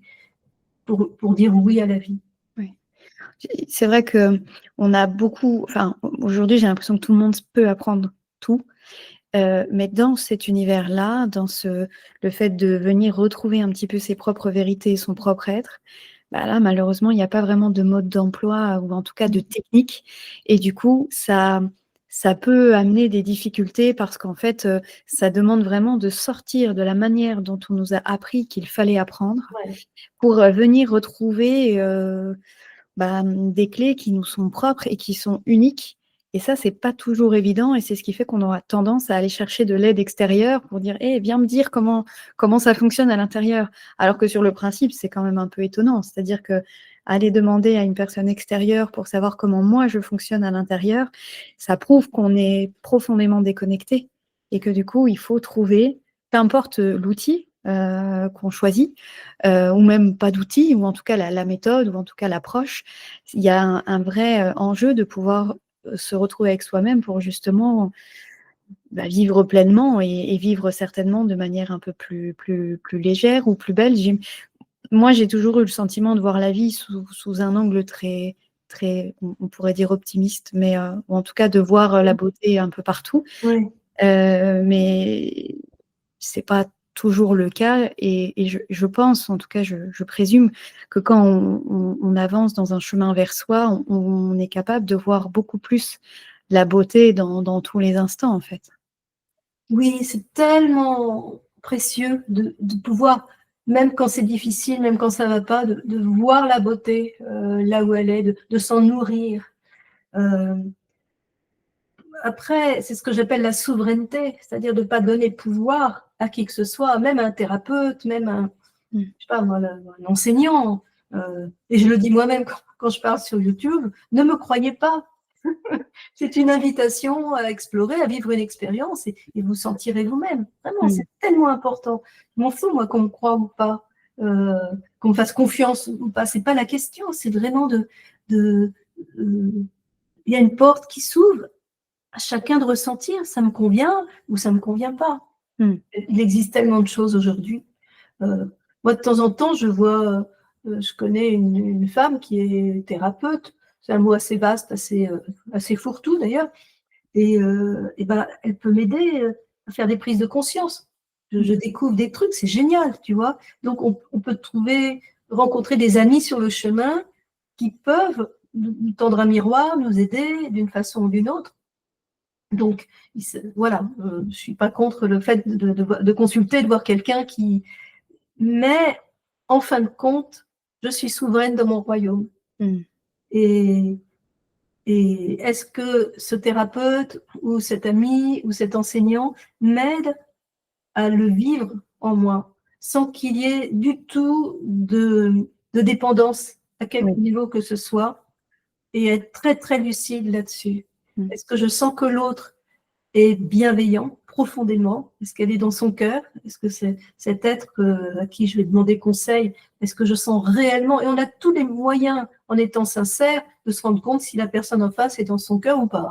pour dire oui à la vie. Oui. C'est vrai qu'on a beaucoup, enfin, aujourd'hui, j'ai l'impression que tout le monde peut apprendre tout, mais dans cet univers-là, le fait de venir retrouver un petit peu ses propres vérités et son propre être, là, malheureusement, il n'y a pas vraiment de mode d'emploi ou en tout cas de technique et du coup, ça peut amener des difficultés parce qu'en fait, ça demande vraiment de sortir de la manière dont on nous a appris qu'il fallait apprendre Ouais. pour, venir retrouver, des clés qui nous sont propres et qui sont uniques et ça, c'est pas toujours évident et c'est ce qui fait qu'on aura tendance à aller chercher de l'aide extérieure pour dire: «Eh, viens me dire comment ça fonctionne à l'intérieur». Alors que sur le principe, c'est quand même un peu étonnant. C'est-à-dire qu'aller demander à une personne extérieure pour savoir comment moi je fonctionne à l'intérieur, ça prouve qu'on est profondément déconnecté et que du coup, il faut trouver, peu importe, l'outil, qu'on choisit, ou même pas d'outils, ou en tout cas la méthode, ou en tout cas l'approche. Il y a un vrai enjeu de pouvoir se retrouver avec soi-même pour justement vivre pleinement et vivre certainement de manière un peu plus légère ou plus belle. Moi, j'ai toujours eu le sentiment de voir la vie sous un angle très, très, on pourrait dire optimiste, mais ou en tout cas de voir la beauté un peu partout. Oui. Mais c'est pas toujours le cas, et je pense, en tout cas, je présume que quand on avance dans un chemin vers soi, on est capable de voir beaucoup plus la beauté dans tous les instants, en fait. Oui, c'est tellement précieux de pouvoir, même quand c'est difficile, même quand ça ne va pas, de voir la beauté là où elle est, de s'en nourrir. Euh, Après, c'est ce que j'appelle la souveraineté, c'est-à-dire de ne pas donner pouvoir à qui que ce soit, même à un thérapeute, même à je sais pas, moi, un enseignant. Et je le dis moi-même quand je parle sur YouTube, ne me croyez pas. C'est une invitation à explorer, à vivre une expérience et vous sentirez vous-même. Vraiment, c'est tellement important. Je m'en fous, moi, qu'on me croie ou pas, qu'on me fasse confiance ou pas. C'est pas la question. C'est vraiment il y a une porte qui s'ouvre à chacun de ressentir. Ça me convient ou ça me convient pas. Il existe tellement de choses aujourd'hui. Moi, de temps en temps, je connais une femme qui est thérapeute. C'est un mot assez vaste, assez fourre-tout d'ailleurs. Et ben, elle peut m'aider à faire des prises de conscience. Je découvre des trucs, c'est génial, tu vois. Donc, on peut rencontrer des amis sur le chemin qui peuvent nous tendre un miroir, nous aider d'une façon ou d'une autre. Donc, voilà, je ne suis pas contre le fait de consulter, de voir quelqu'un qui... Mais, en fin de compte, je suis souveraine de mon royaume. Et est-ce que ce thérapeute ou cet ami ou cet enseignant m'aide à le vivre en moi sans qu'il y ait du tout de dépendance à quelque niveau que ce soit, et être très très lucide là-dessus. Est-ce que je sens que l'autre est bienveillant profondément? Est-ce qu'elle est dans son cœur? Est-ce que c'est cet être à qui je vais demander conseil, est-ce que je sens réellement? Et on a tous les moyens, en étant sincère, de se rendre compte si la personne en face est dans son cœur ou pas.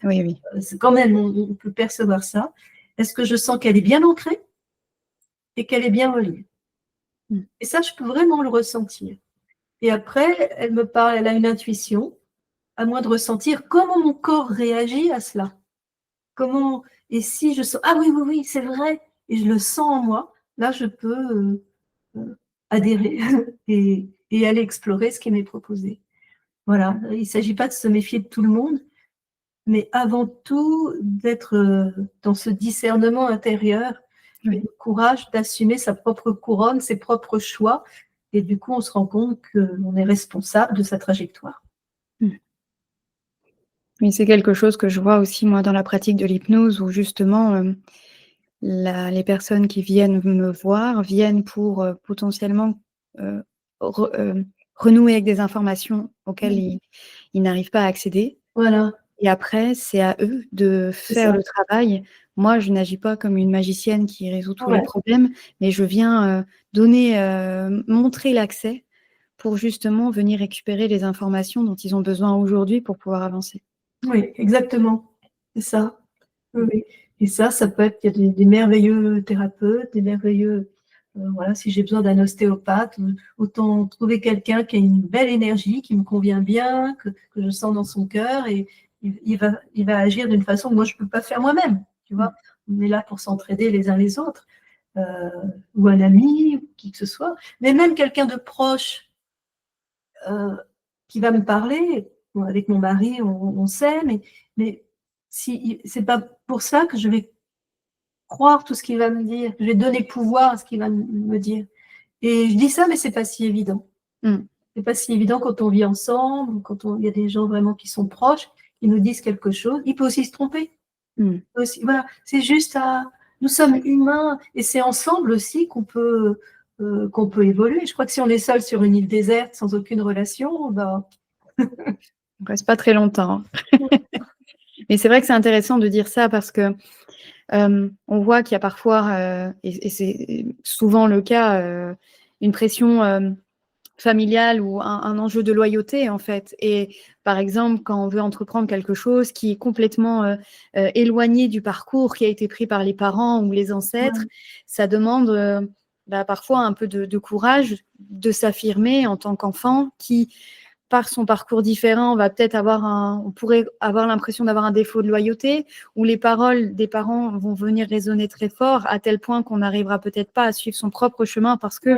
Oui, oui. C'est quand même, on peut percevoir ça. Est-ce que je sens qu'elle est bien ancrée et qu'elle est bien reliée? Et ça, je peux vraiment le ressentir. Et après, elle me parle, elle a une intuition, à moi de ressentir comment mon corps réagit à cela. Comment, et si je sens, ah oui, oui, oui, c'est vrai, et je le sens en moi, là, je peux adhérer et aller explorer ce qui m'est proposé. Voilà, il ne s'agit pas de se méfier de tout le monde, mais avant tout d'être dans ce discernement intérieur, et le courage d'assumer sa propre couronne, ses propres choix, et du coup, on se rend compte qu'on est responsable de sa trajectoire. Oui, c'est quelque chose que je vois aussi, moi, dans la pratique de l'hypnose, où justement, les personnes qui viennent me voir viennent pour potentiellement renouer avec des informations auxquelles ils n'arrivent pas à accéder. Voilà. Et après, c'est à eux de faire le travail. Moi, je n'agis pas comme une magicienne qui résout tous les problèmes, mais je viens montrer l'accès pour justement venir récupérer les informations dont ils ont besoin aujourd'hui pour pouvoir avancer. Oui, exactement. C'est ça. Oui. Et ça peut être, il y a des merveilleux thérapeutes, des merveilleux, voilà, si j'ai besoin d'un ostéopathe, autant trouver quelqu'un qui a une belle énergie, qui me convient bien, que je sens dans son cœur, et il va agir d'une façon que moi je ne peux pas faire moi-même, tu vois. On est là pour s'entraider les uns les autres, ou un ami, ou qui que ce soit, mais même quelqu'un de proche qui va me parler. Avec mon mari, on sait, mais si, c'est pas pour ça que je vais croire tout ce qu'il va me dire, je vais donner pouvoir à ce qu'il va me dire. Et je dis ça, mais c'est pas si évident. C'est pas si évident quand on vit ensemble, quand il y a des gens vraiment qui sont proches, qui nous disent quelque chose. Il peut aussi se tromper. Voilà, c'est juste nous sommes humains, et c'est ensemble aussi qu'on peut évoluer. Je crois que si on est seul sur une île déserte, sans aucune relation, On reste pas très longtemps. Mais c'est vrai que c'est intéressant de dire ça parce que On voit qu'il y a parfois, et c'est souvent le cas, une pression familiale ou un enjeu de loyauté en fait. Et par exemple, quand on veut entreprendre quelque chose qui est complètement éloigné du parcours qui a été pris par les parents ou les ancêtres, ça demande parfois un peu de courage de s'affirmer en tant qu'enfant qui, par son parcours différent, on pourrait avoir l'impression d'avoir un défaut de loyauté, où les paroles des parents vont venir résonner très fort, à tel point qu'on n'arrivera peut-être pas à suivre son propre chemin parce que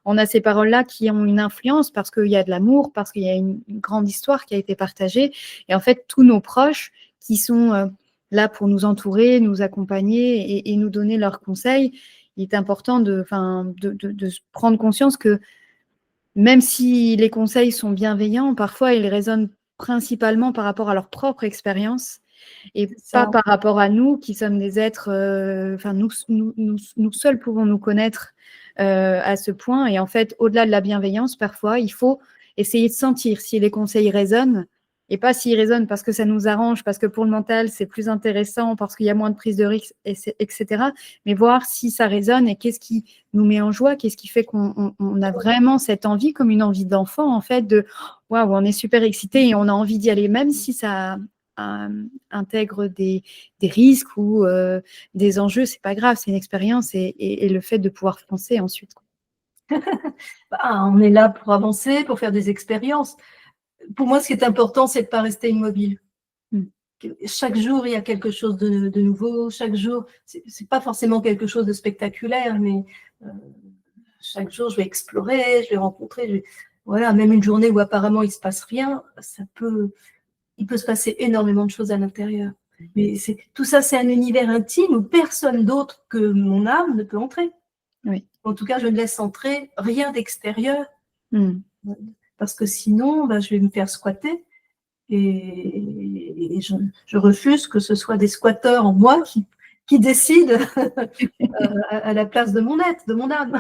on a ces paroles-là qui ont une influence, parce qu'il y a de l'amour, parce qu'il y a une grande histoire qui a été partagée. Et en fait, tous nos proches qui sont là pour nous entourer, nous accompagner et nous donner leurs conseils, il est important de prendre conscience que même si les conseils sont bienveillants, parfois ils résonnent principalement par rapport à leur propre expérience et pas par rapport à nous qui sommes des êtres, nous seuls pouvons nous connaître à ce point. Et en fait, au-delà de la bienveillance, parfois, il faut essayer de sentir si les conseils résonnent et pas s'ils résonnent parce que ça nous arrange, parce que pour le mental, c'est plus intéressant, parce qu'il y a moins de prise de risque, etc. Mais voir si ça résonne et qu'est-ce qui nous met en joie, qu'est-ce qui fait qu'on a vraiment cette envie, comme une envie d'enfant, en fait, de waouh, on est super excité et on a envie d'y aller, même si ça intègre des risques ou des enjeux, c'est pas grave, c'est une expérience et le fait de pouvoir penser ensuite. On est là pour avancer, pour faire des expériences. Pour moi, ce qui est important, c'est de ne pas rester immobile. Chaque jour, il y a quelque chose de nouveau. Chaque jour, c'est pas forcément quelque chose de spectaculaire, mais chaque jour, je vais explorer, je vais rencontrer. Voilà, même une journée où apparemment il ne se passe rien, il peut se passer énormément de choses à l'intérieur. Mais tout ça, c'est un univers intime où personne d'autre que mon âme ne peut entrer. Oui. En tout cas, je ne laisse entrer rien d'extérieur. Parce que sinon, je vais me faire squatter. Et je refuse que ce soit des squatteurs en moi qui décident à la place de mon être, de mon âme.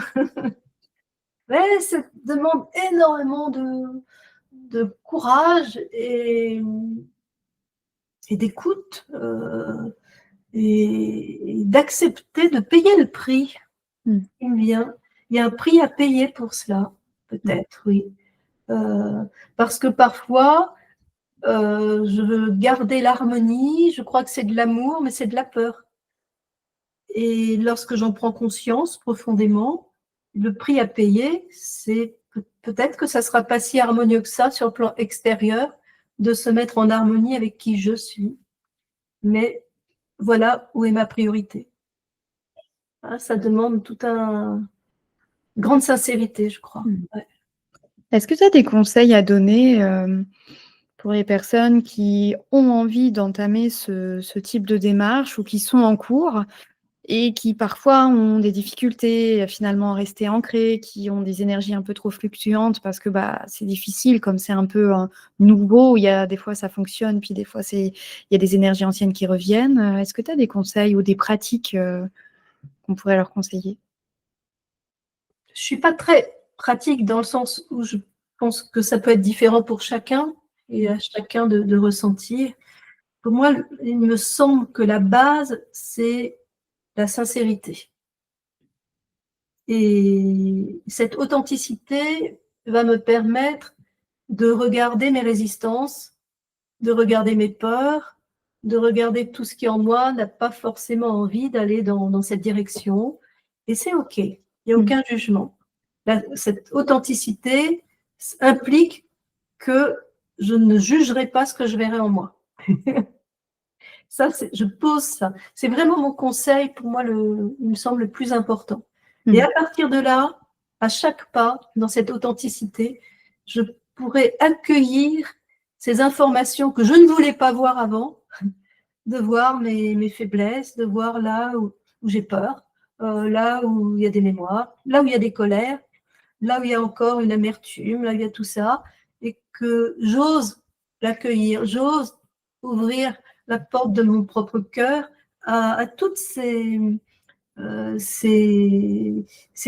Mais ça demande énormément de courage et d'écoute et d'accepter de payer le prix. Il y a un prix à payer pour cela, peut-être, oui. Parce que parfois, je veux garder l'harmonie, je crois que c'est de l'amour, mais c'est de la peur. Et lorsque j'en prends conscience profondément, le prix à payer, c'est peut-être que ça ne sera pas si harmonieux que ça sur le plan extérieur, de se mettre en harmonie avec qui je suis. Mais voilà où est ma priorité. Ça demande toute une grande sincérité, je crois. Ouais. Est-ce que tu as des conseils à donner pour les personnes qui ont envie d'entamer ce type de démarche ou qui sont en cours et qui parfois ont des difficultés finalement à rester ancrées, qui ont des énergies un peu trop fluctuantes parce que c'est difficile, comme c'est un peu nouveau, il y a des fois ça fonctionne, puis des fois il y a des énergies anciennes qui reviennent. Est-ce que tu as des conseils ou des pratiques qu'on pourrait leur conseiller? Je ne suis pas très pratique dans le sens où je pense que ça peut être différent pour chacun et à chacun de ressentir. Pour moi, il me semble que la base, c'est la sincérité. Et cette authenticité va me permettre de regarder mes résistances, de regarder mes peurs, de regarder tout ce qui en moi n'a pas forcément envie d'aller dans cette direction. Et c'est OK, il n'y a aucun jugement. Cette authenticité implique que je ne jugerai pas ce que je verrai en moi. Ça, je pose ça. C'est vraiment mon conseil, pour moi, il me semble le plus important. Et à partir de là, à chaque pas, dans cette authenticité, je pourrais accueillir ces informations que je ne voulais pas voir avant, de voir mes faiblesses, de voir là où j'ai peur, là où il y a des mémoires, là où il y a des colères, là où il y a encore une amertume, là où il y a tout ça, et que j'ose l'accueillir, j'ose ouvrir la porte de mon propre cœur à toutes ces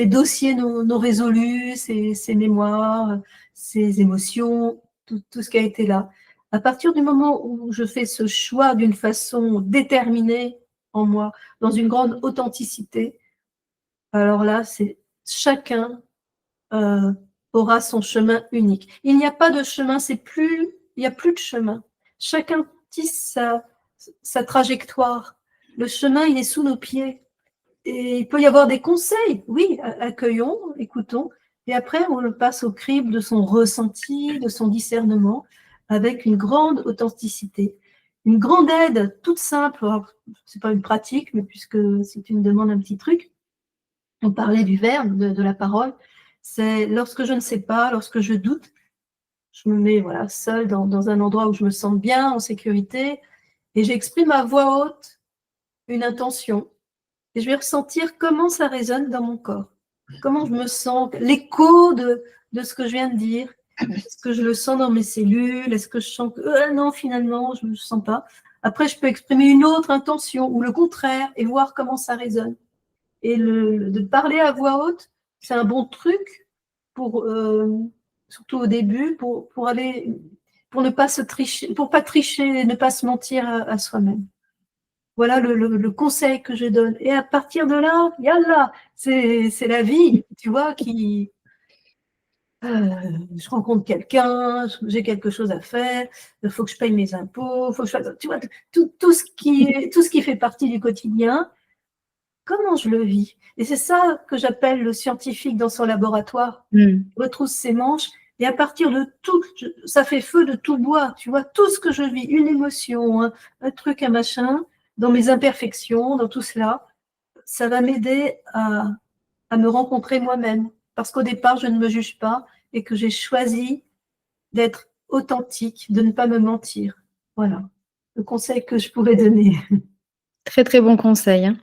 dossiers non résolus, ces mémoires, ces émotions, tout ce qui a été là. À partir du moment où je fais ce choix d'une façon déterminée, en moi, dans une grande authenticité, alors là, c'est chacun aura son chemin unique. Il n'y a pas de chemin, il n'y a plus de chemin. Chacun tisse sa trajectoire. Le chemin, il est sous nos pieds. Et il peut y avoir des conseils, oui, accueillons, écoutons, et après on le passe au crible de son ressenti, de son discernement, avec une grande authenticité. Une grande aide, toute simple, c'est pas une pratique, mais puisque si tu me demandes un petit truc, on parlait du verbe, de la parole, c'est lorsque je ne sais pas, lorsque je doute, je me mets voilà, seule dans un endroit où je me sens bien, en sécurité, et j'exprime à voix haute une intention, et je vais ressentir comment ça résonne dans mon corps, comment je me sens, l'écho de ce que je viens de dire. Est-ce que je le sens dans mes cellules? Est-ce que je sens que non, finalement, je ne le sens pas? Après, je peux exprimer une autre intention ou le contraire et voir comment ça résonne. Et de parler à voix haute, c'est un bon truc pour, surtout au début, pour ne pas se tricher, pour pas tricher, ne pas se mentir à soi-même. Voilà le conseil que je donne. Et à partir de là, yallah, c'est la vie, tu vois, qui je rencontre quelqu'un, j'ai quelque chose à faire, il faut que je paye mes impôts, faut que je fasse, tu vois, tout ce qui fait partie du quotidien, comment je le vis? Et c'est ça que j'appelle le scientifique dans son laboratoire, retrousse ses manches, et à partir de tout, ça fait feu de tout bois, tu vois, tout ce que je vis, une émotion, un truc, un machin, dans mes imperfections, dans tout cela, ça va m'aider à me rencontrer moi-même. Parce qu'au départ, je ne me juge pas et que j'ai choisi d'être authentique, de ne pas me mentir. Voilà, le conseil que je pourrais donner. Très, très bon conseil, hein.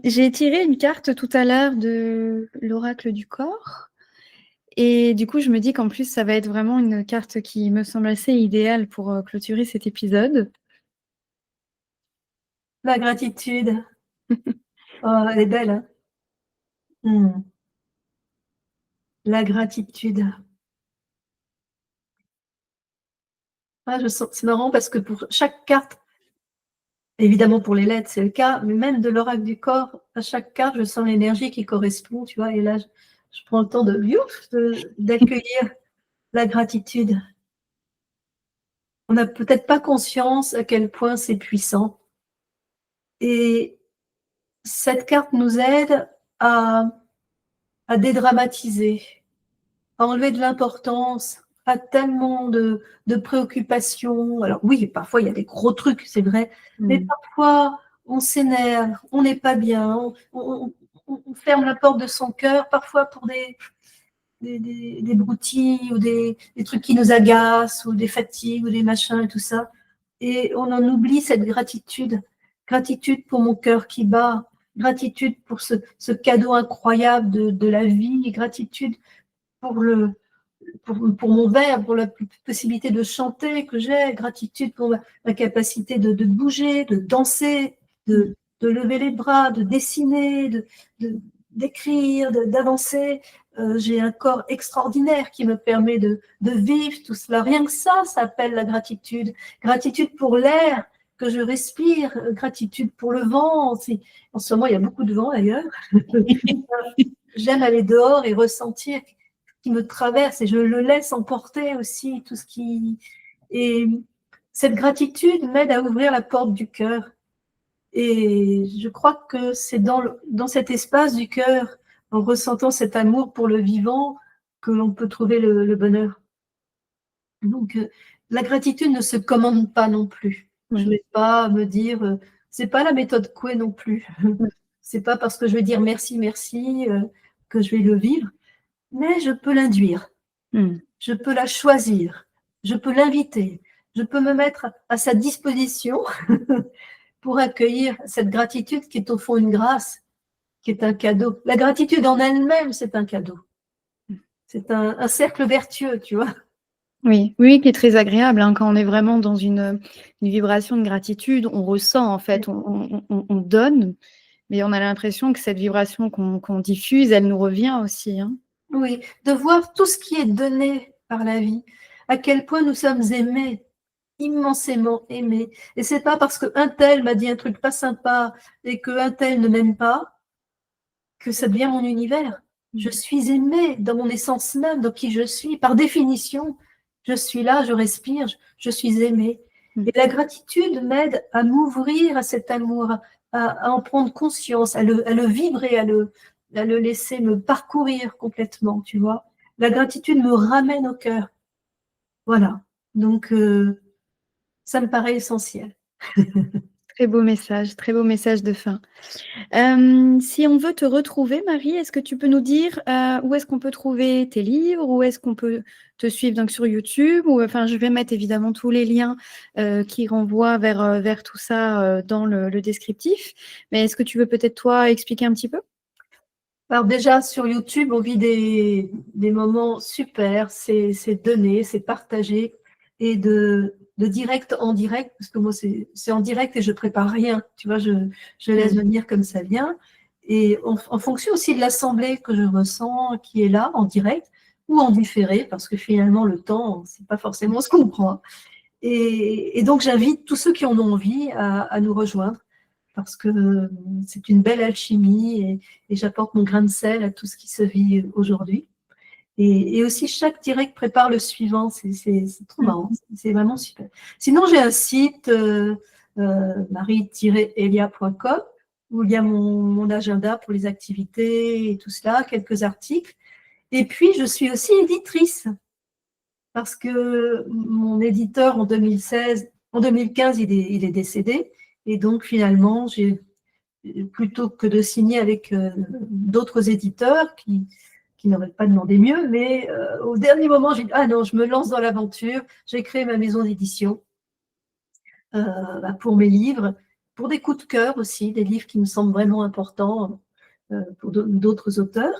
J'ai tiré une carte tout à l'heure de l'oracle du corps. Et du coup, je me dis qu'en plus, ça va être vraiment une carte qui me semble assez idéale pour clôturer cet épisode. La gratitude. Oh, elle est belle, hein. La gratitude. Ah, c'est marrant parce que pour chaque carte, évidemment pour les lettres c'est le cas, mais même de l'oracle du corps, à chaque carte, je sens l'énergie qui correspond, tu vois, et là, je prends le temps d'accueillir la gratitude. On n'a peut-être pas conscience à quel point c'est puissant. Et cette carte nous aide à dédramatiser, à enlever de l'importance à tellement de préoccupations. Alors oui, parfois il y a des gros trucs, c'est vrai, mais parfois on s'énerve, on n'est pas bien, on ferme la porte de son cœur, parfois pour des broutilles ou des trucs qui nous agacent ou des fatigues ou des machins et tout ça. Et on en oublie cette gratitude. Gratitude pour mon cœur qui bat, gratitude pour ce cadeau incroyable de la vie, gratitude pour mon verbe, pour la possibilité de chanter que j'ai, gratitude pour ma capacité de bouger, de danser, de lever les bras, de dessiner, d'écrire, d'avancer. J'ai un corps extraordinaire qui me permet de vivre tout cela. Rien que ça s'appelle la gratitude. Gratitude pour l'air que je respire, gratitude pour le vent. En ce moment, il y a beaucoup de vent d'ailleurs. J'aime aller dehors et ressentir qui me traverse et je le laisse emporter aussi, tout ce qui... Et cette gratitude m'aide à ouvrir la porte du cœur. Et je crois que c'est dans cet espace du cœur, en ressentant cet amour pour le vivant, que l'on peut trouver le bonheur. Donc, la gratitude ne se commande pas non plus. Je ne vais pas me dire, c'est pas la méthode Coué non plus. C'est pas parce que je vais dire merci, merci, que je vais le vivre, mais je peux l'induire. Je peux la choisir, je peux l'inviter, je peux me mettre à sa disposition pour accueillir cette gratitude qui est au fond une grâce, qui est un cadeau. La gratitude en elle-même, c'est un cadeau. C'est un cercle vertueux, tu vois. Oui, oui, qui est très agréable, hein, quand on est vraiment dans une vibration de gratitude, on ressent en fait, on donne, mais on a l'impression que cette vibration qu'on diffuse, elle nous revient aussi, hein. Oui, de voir tout ce qui est donné par la vie, à quel point nous sommes aimés immensément aimée. Et c'est pas parce qu'un tel m'a dit un truc pas sympa et qu'un tel ne m'aime pas que ça devient mon univers. Je suis aimée dans mon essence même, dans qui je suis. Par définition, je suis là, je respire, je suis aimée. Et la gratitude m'aide à m'ouvrir à cet amour, à en prendre conscience, à le vibrer, à le laisser me parcourir complètement, tu vois. La gratitude me ramène au cœur. Voilà. Donc, ça me paraît essentiel. Très beau message de fin. Si on veut te retrouver, Marie, est-ce que tu peux nous dire où est-ce qu'on peut trouver tes livres, où est-ce qu'on peut te suivre donc sur YouTube, ou enfin je vais mettre évidemment tous les liens qui renvoient vers tout ça dans le descriptif. Mais est-ce que tu veux peut-être toi expliquer un petit peu? Alors déjà, sur YouTube, on vit des moments super, c'est donné, c'est partagé, et de direct en direct, parce que moi, c'est en direct et je prépare rien, tu vois, je laisse venir comme ça vient, et en fonction aussi de l'assemblée que je ressens, qui est là, en direct, ou en différé, parce que finalement, le temps, c'est pas forcément ce qu'on prend. Et donc, j'invite tous ceux qui en ont envie à nous rejoindre, parce que c'est une belle alchimie et j'apporte mon grain de sel à tout ce qui se vit aujourd'hui. Et aussi, chaque direct prépare le suivant. C'est trop marrant. C'est vraiment super. Sinon, j'ai un site, marie-elia.com, où il y a mon agenda pour les activités et tout cela, quelques articles. Et puis, je suis aussi éditrice, parce que mon éditeur en 2016, en 2015, il est décédé. Et donc, finalement, plutôt que de signer avec d'autres éditeurs qui n'auraient pas demandé mieux, mais au dernier moment, j'ai dit, ah non, je me lance dans l'aventure, j'ai créé ma maison d'édition pour mes livres, pour des coups de cœur aussi, des livres qui me semblent vraiment importants pour d'autres auteurs.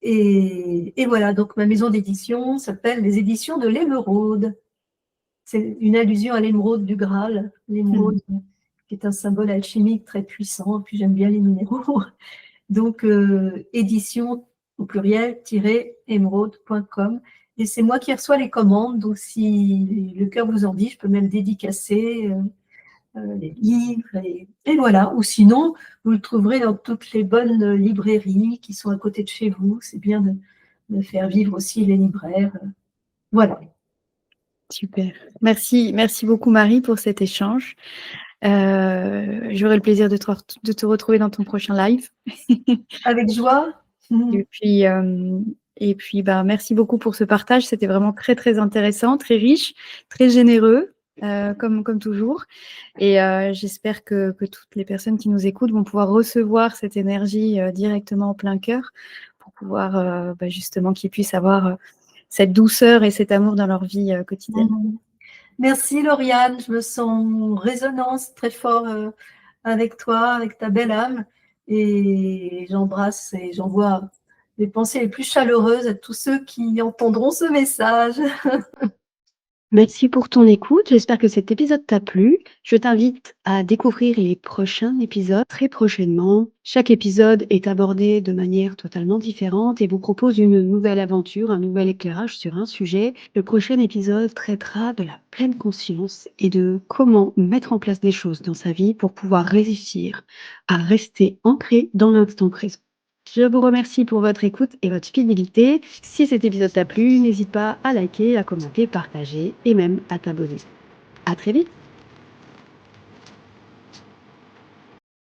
Et voilà, donc ma maison d'édition s'appelle les éditions de l'Émeraude. C'est une allusion à l'émeraude du Graal, l'émeraude qui est un symbole alchimique très puissant, puis j'aime bien les minéraux. Donc, édition au pluriel, émeraude.com. Et c'est moi qui reçois les commandes. Donc, si le cœur vous en dit, je peux même dédicacer les livres. Et voilà. Ou sinon, vous le trouverez dans toutes les bonnes librairies qui sont à côté de chez vous. C'est bien de faire vivre aussi les libraires. Voilà. Super. Merci beaucoup Marie pour cet échange. J'aurai le plaisir de te retrouver dans ton prochain live. Avec joie. Et puis, bah, merci beaucoup pour ce partage. C'était vraiment très, très intéressant, très riche, très généreux, comme toujours. Et j'espère que toutes les personnes qui nous écoutent vont pouvoir recevoir cette énergie directement au plein cœur pour pouvoir justement qu'ils puissent avoir cette douceur et cet amour dans leur vie quotidienne. Merci Lauriane, je me sens en résonance très fort avec toi, avec ta belle âme, et j'embrasse et j'envoie les pensées les plus chaleureuses à tous ceux qui entendront ce message. Merci pour ton écoute. J'espère que cet épisode t'a plu. Je t'invite à découvrir les prochains épisodes très prochainement. Chaque épisode est abordé de manière totalement différente et vous propose une nouvelle aventure, un nouvel éclairage sur un sujet. Le prochain épisode traitera de la pleine conscience et de comment mettre en place des choses dans sa vie pour pouvoir réussir à rester ancré dans l'instant présent. Je vous remercie pour votre écoute et votre fidélité. Si cet épisode t'a plu, n'hésite pas à liker, à commenter, partager et même à t'abonner. À très vite!